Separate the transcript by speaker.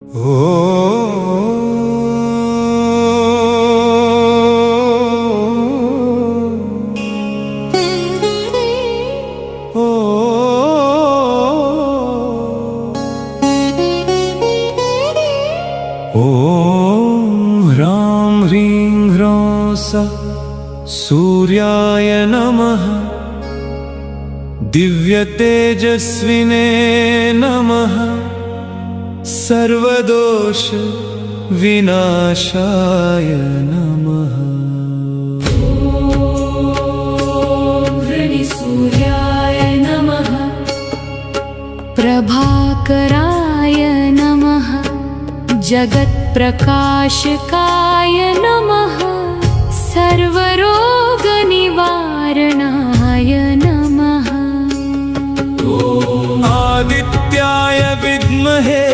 Speaker 1: ह्रां ह्रीं ह्रौं सूर्याय नमः। दिव्यतेजस्विने नमः। सर्वदोष विनाशाय नमः।
Speaker 2: सूर्याय नमः। प्रभाकराय नमः। जगत्प्रकाशकाय नमः। सर्वरोगनिवारणाय नमः।
Speaker 1: आदित्याय विद्महे